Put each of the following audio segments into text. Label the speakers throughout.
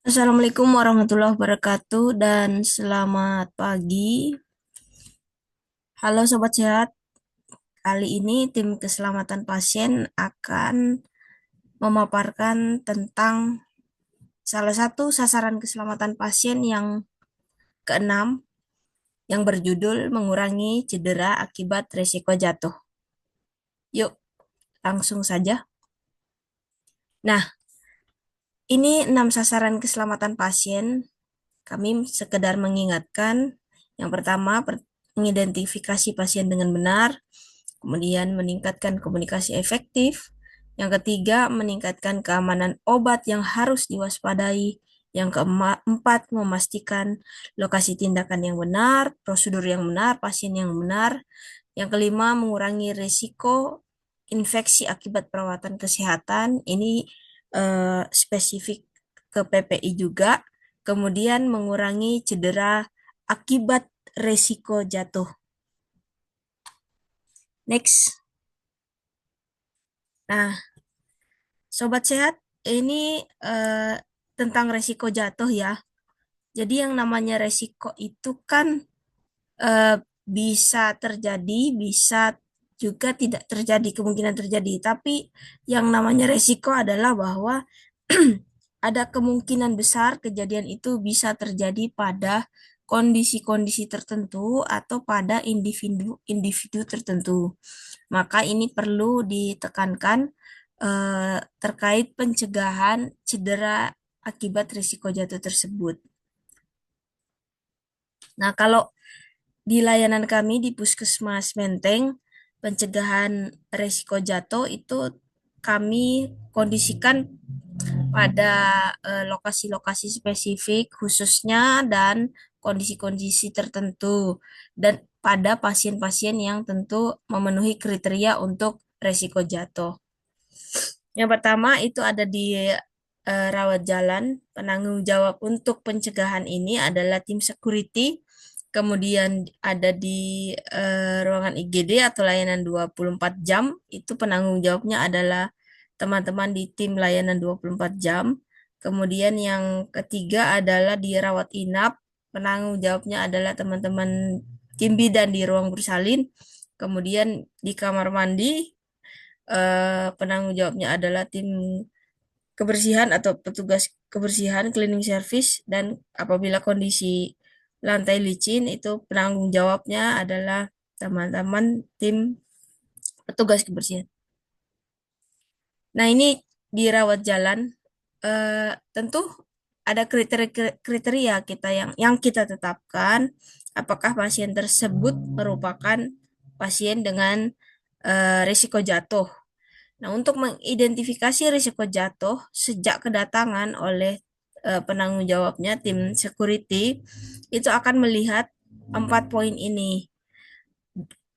Speaker 1: Assalamualaikum warahmatullahi wabarakatuh dan selamat pagi. Halo Sobat Sehat, kali ini tim keselamatan pasien akan memaparkan tentang salah satu sasaran keselamatan pasien yang keenam yang berjudul mengurangi cedera akibat resiko jatuh. Yuk, langsung saja. Nah, ini 6 sasaran keselamatan pasien. Kami sekedar mengingatkan, yang pertama, mengidentifikasi pasien dengan benar, kemudian meningkatkan komunikasi efektif, yang ketiga, meningkatkan keamanan obat yang harus diwaspadai, yang keempat, memastikan lokasi tindakan yang benar, prosedur yang benar, pasien yang benar, yang kelima, mengurangi risiko infeksi akibat perawatan kesehatan. Ini spesifik ke PPI juga. Kemudian mengurangi cedera akibat resiko jatuh. Next. Nah, Sobat Sehat, ini tentang resiko jatuh ya. Jadi yang namanya resiko itu kan eh, bisa terjadi, bisa juga tidak terjadi, kemungkinan terjadi. Tapi yang namanya resiko adalah bahwa ada kemungkinan besar kejadian itu bisa terjadi pada kondisi-kondisi tertentu atau pada individu-individu tertentu. Maka ini perlu ditekankan terkait pencegahan cedera akibat risiko jatuh tersebut. Nah, kalau di layanan kami di Puskesmas Menteng, pencegahan risiko jatuh itu kami kondisikan pada lokasi-lokasi spesifik khususnya dan kondisi-kondisi tertentu dan pada pasien-pasien yang tentu memenuhi kriteria untuk risiko jatuh. Yang pertama itu ada di rawat jalan. Penanggung jawab untuk pencegahan ini adalah tim security. Kemudian ada di ruangan IGD atau layanan 24 jam. Itu penanggung jawabnya adalah teman-teman di tim layanan 24 jam. Kemudian yang ketiga adalah di rawat inap. Penanggung jawabnya adalah teman-teman tim bidan di ruang bersalin. Kemudian di kamar mandi penanggung jawabnya adalah tim kebersihan atau petugas kebersihan cleaning service, dan apabila kondisi lantai licin itu penanggung jawabnya adalah teman-teman tim petugas kebersihan. Nah, ini dirawat jalan tentu ada kriteria kita yang kita tetapkan apakah pasien tersebut merupakan pasien dengan risiko jatuh. Nah, untuk mengidentifikasi risiko jatuh sejak kedatangan oleh penanggung jawabnya tim security itu akan melihat 4 poin ini.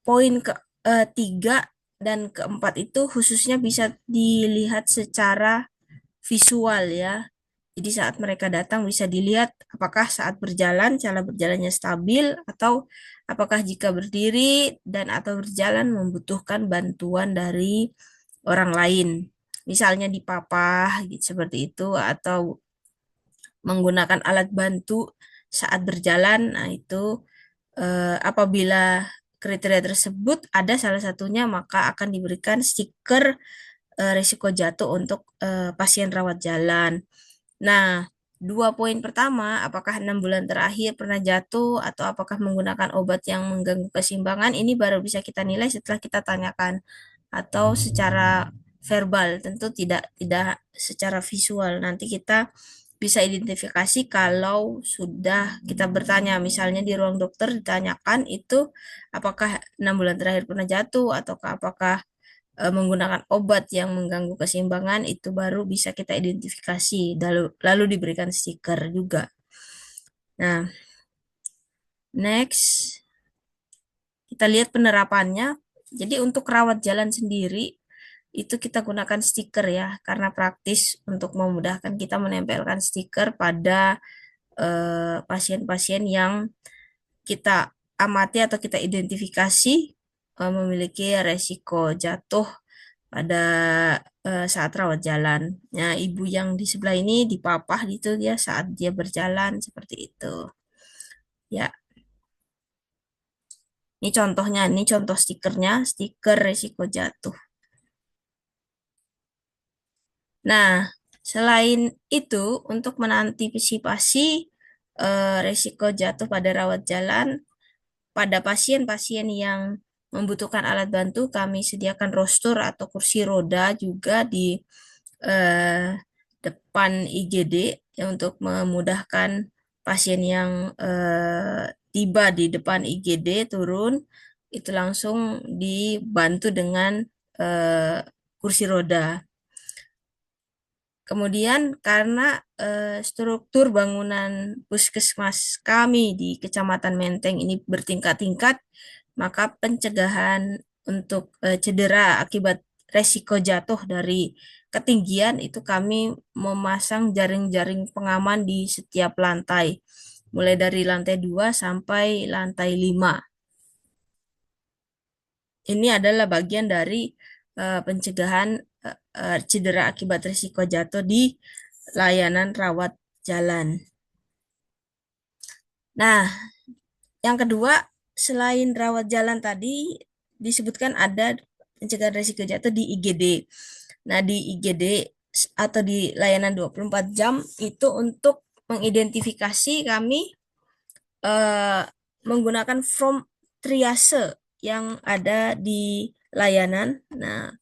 Speaker 1: Poin ketiga dan keempat itu khususnya bisa dilihat secara visual ya. Jadi saat mereka datang bisa dilihat apakah saat berjalan cara berjalannya stabil atau apakah jika berdiri dan atau berjalan membutuhkan bantuan dari orang lain. Misalnya dipapah gitu seperti itu atau menggunakan alat bantu saat berjalan. Nah, itu apabila kriteria tersebut ada salah satunya maka akan diberikan stiker risiko jatuh untuk pasien rawat jalan. Nah, 2 poin pertama, apakah 6 bulan terakhir pernah jatuh atau apakah menggunakan obat yang mengganggu keseimbangan, ini baru bisa kita nilai setelah kita tanyakan atau secara verbal, tentu tidak secara visual. Nanti kita bisa identifikasi kalau sudah kita bertanya, misalnya di ruang dokter ditanyakan itu apakah 6 bulan terakhir pernah jatuh ataukah apakah menggunakan obat yang mengganggu keseimbangan, itu baru bisa kita identifikasi lalu diberikan stiker juga. Nah, next kita lihat penerapannya. Jadi untuk rawat jalan sendiri itu kita gunakan stiker ya karena praktis untuk memudahkan kita menempelkan stiker pada pasien-pasien yang kita amati atau kita identifikasi memiliki resiko jatuh pada saat rawat jalan. Nah, ibu yang di sebelah ini dipapah gitu dia saat dia berjalan seperti itu. Ya, ini contohnya, ini contoh stikernya, stiker resiko jatuh. Nah, selain itu, untuk mengantisipasi resiko jatuh pada rawat jalan, pada pasien-pasien yang membutuhkan alat bantu, kami sediakan roster atau kursi roda juga di eh, depan IGD ya, untuk memudahkan pasien yang tiba di depan IGD turun, itu langsung dibantu dengan eh, kursi roda. Kemudian karena struktur bangunan puskesmas kami di Kecamatan Menteng ini bertingkat-tingkat, maka pencegahan untuk cedera akibat resiko jatuh dari ketinggian itu kami memasang jaring-jaring pengaman di setiap lantai, mulai dari lantai 2 sampai lantai 5. Ini adalah bagian dari pencegahan cedera akibat risiko jatuh di layanan rawat jalan. Nah, yang kedua, selain rawat jalan tadi disebutkan ada pencegahan risiko jatuh di IGD. Nah, di IGD atau di layanan 24 jam itu untuk mengidentifikasi kami eh, menggunakan form triase yang ada di layanan. Nah,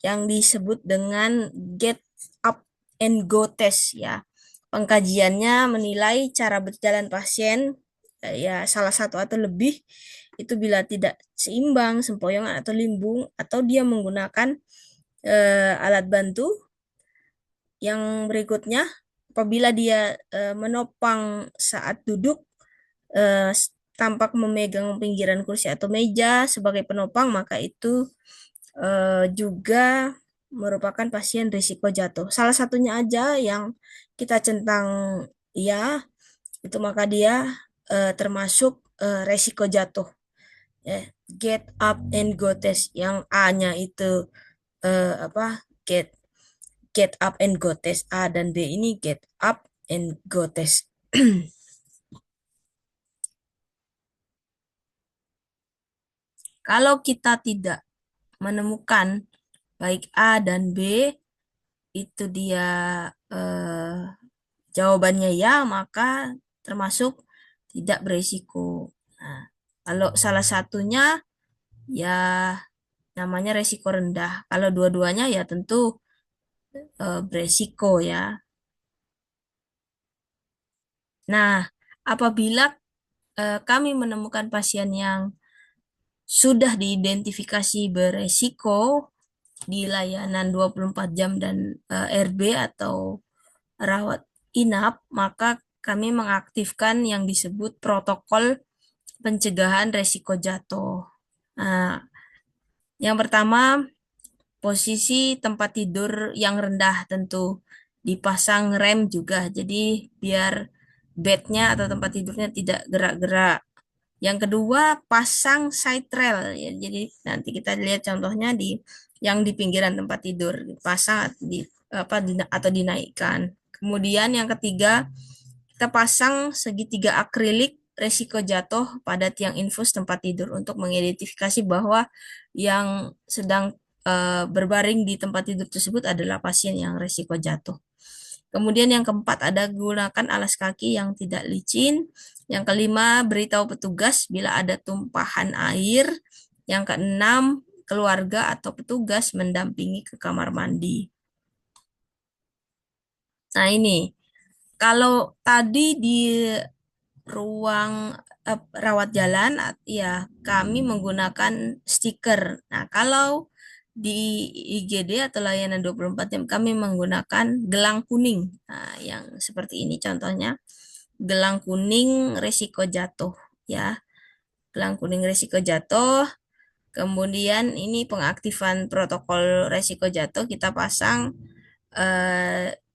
Speaker 1: yang disebut dengan Get Up and Go Test ya. Pengkajiannya menilai cara berjalan pasien ya salah satu atau lebih itu bila tidak seimbang, sempoyongan atau limbung atau dia menggunakan alat bantu. Yang berikutnya apabila dia menopang saat duduk eh, tampak memegang pinggiran kursi atau meja sebagai penopang, maka itu juga merupakan pasien risiko jatuh. Salah satunya aja yang kita centang ya, itu maka dia termasuk risiko jatuh. Ya, get up and go test. Yang A-nya itu apa? Get up and go test. A dan B ini get up and go test. Kalau kita tidak menemukan baik A dan B, itu dia eh, jawabannya ya, maka termasuk tidak beresiko. Nah, kalau salah satunya ya namanya resiko rendah. Kalau dua-duanya ya tentu beresiko ya. Nah, apabila kami menemukan pasien yang sudah diidentifikasi beresiko di layanan 24 jam dan RB atau rawat inap, maka kami mengaktifkan yang disebut protokol pencegahan resiko jatuh. Nah, yang pertama, posisi tempat tidur yang rendah tentu dipasang rem juga, jadi biar bednya atau tempat tidurnya tidak gerak-gerak. Yang kedua, pasang side rail ya. Jadi nanti kita lihat contohnya di yang di pinggiran tempat tidur, dipasang di apa atau dinaikkan. Kemudian yang ketiga, kita pasang segitiga akrilik resiko jatuh pada tiang infus tempat tidur untuk mengidentifikasi bahwa yang sedang berbaring di tempat tidur tersebut adalah pasien yang resiko jatuh. Kemudian yang keempat ada gunakan alas kaki yang tidak licin. Yang kelima, beritahu petugas bila ada tumpahan air. Yang keenam, keluarga atau petugas mendampingi ke kamar mandi. Nah ini, kalau tadi di ruang rawat jalan, ya kami menggunakan stiker. Nah kalau di IGD atau layanan 24 jam kami menggunakan gelang kuning. Nah, yang seperti ini contohnya. Gelang kuning resiko jatuh ya. Gelang kuning resiko jatuh. Kemudian ini pengaktifan protokol resiko jatuh kita pasang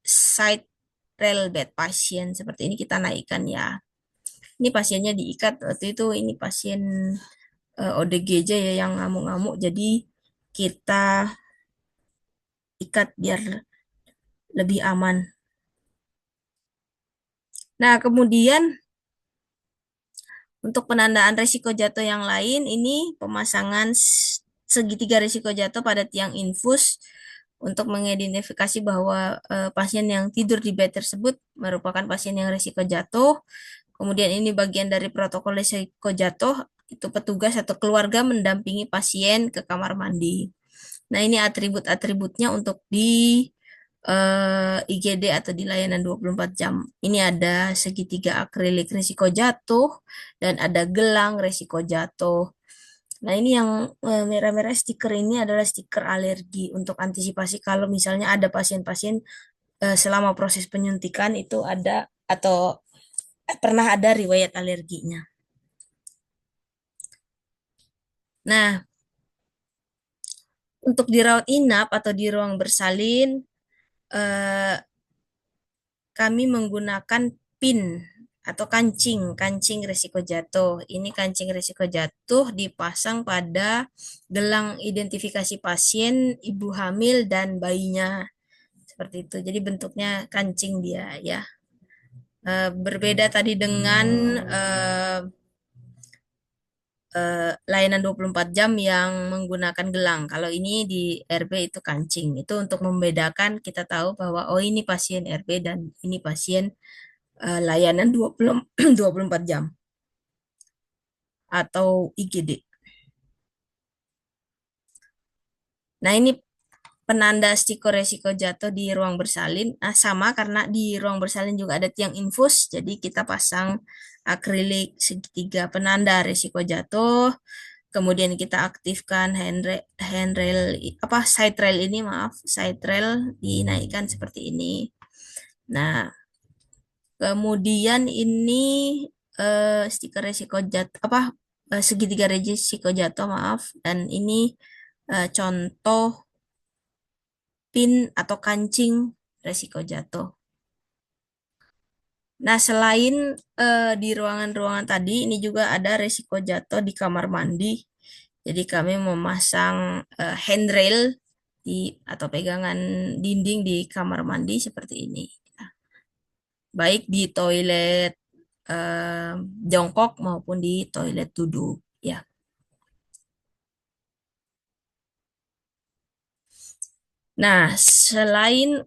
Speaker 1: side rail bed pasien seperti ini kita naikkan ya. Ini pasiennya diikat waktu itu ini pasien ODGJ ya yang ngamuk-ngamuk jadi kita ikat biar lebih aman. Nah, kemudian untuk penandaan risiko jatuh yang lain, ini pemasangan segitiga risiko jatuh pada tiang infus untuk mengidentifikasi bahwa pasien yang tidur di bed tersebut merupakan pasien yang risiko jatuh. Kemudian ini bagian dari protokol risiko jatuh, itu petugas atau keluarga mendampingi pasien ke kamar mandi. Nah, ini atribut-atributnya untuk di IGD atau di layanan 24 jam. Ini ada segitiga akrilik risiko jatuh dan ada gelang risiko jatuh. Nah, ini yang merah-merah stiker ini adalah stiker alergi untuk antisipasi kalau misalnya ada pasien-pasien selama proses penyuntikan itu ada atau pernah ada riwayat alerginya. Nah, untuk dirawat inap atau di ruang bersalin, eh, kami menggunakan pin atau kancing risiko jatuh. Ini kancing risiko jatuh dipasang pada gelang identifikasi pasien, ibu hamil, dan bayinya. Seperti itu. Jadi bentuknya kancing dia ya. Berbeda tadi dengan layanan 24 jam yang menggunakan gelang. Kalau ini di RB itu kancing. Itu untuk membedakan kita tahu bahwa oh ini pasien RB dan ini pasien layanan 24 jam atau IGD. Nah, ini penanda stiko resiko jatuh di ruang bersalin. Nah, sama karena di ruang bersalin juga ada tiang infus, jadi kita pasang akrilik segitiga penanda resiko jatuh. Kemudian kita aktifkan handrail apa side rail ini, maaf, side rail dinaikkan seperti ini. Nah, kemudian ini stiker resiko jatuh apa segitiga resiko jatuh, maaf, dan ini contoh pin atau kancing resiko jatuh. Nah, selain di ruangan-ruangan tadi, ini juga ada resiko jatuh di kamar mandi. Jadi kami memasang handrail di atau pegangan dinding di kamar mandi seperti ini. Baik di toilet eh, jongkok maupun di toilet duduk. Ya. Nah, selain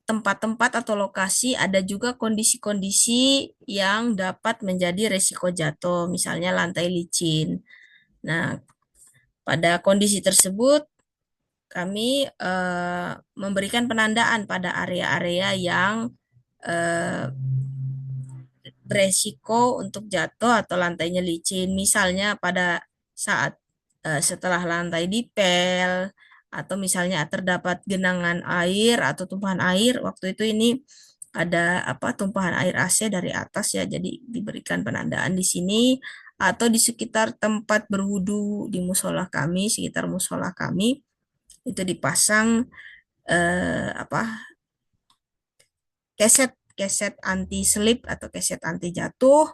Speaker 1: tempat-tempat atau lokasi, ada juga kondisi-kondisi yang dapat menjadi resiko jatuh, misalnya lantai licin. Nah, pada kondisi tersebut, kami memberikan penandaan pada area-area yang eh, beresiko untuk jatuh atau lantainya licin. Misalnya pada saat setelah lantai dipel atau misalnya terdapat genangan air atau tumpahan air, waktu itu ini ada apa tumpahan air AC dari atas ya, jadi diberikan penandaan di sini atau di sekitar tempat berwudu di musola kami, sekitar musola kami itu dipasang apa keset keset anti slip atau keset anti jatuh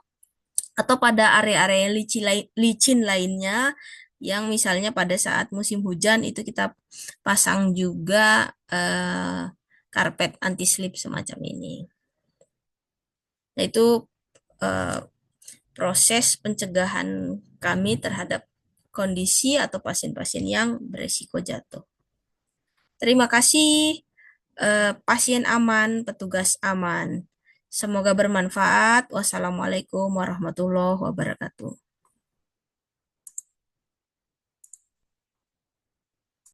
Speaker 1: atau pada area-area licin lainnya yang misalnya pada saat musim hujan itu kita pasang juga karpet anti slip semacam ini. Nah, itu eh, proses pencegahan kami terhadap kondisi atau pasien-pasien yang beresiko jatuh. Terima kasih, pasien aman, petugas aman. Semoga bermanfaat. Wassalamualaikum warahmatullahi wabarakatuh.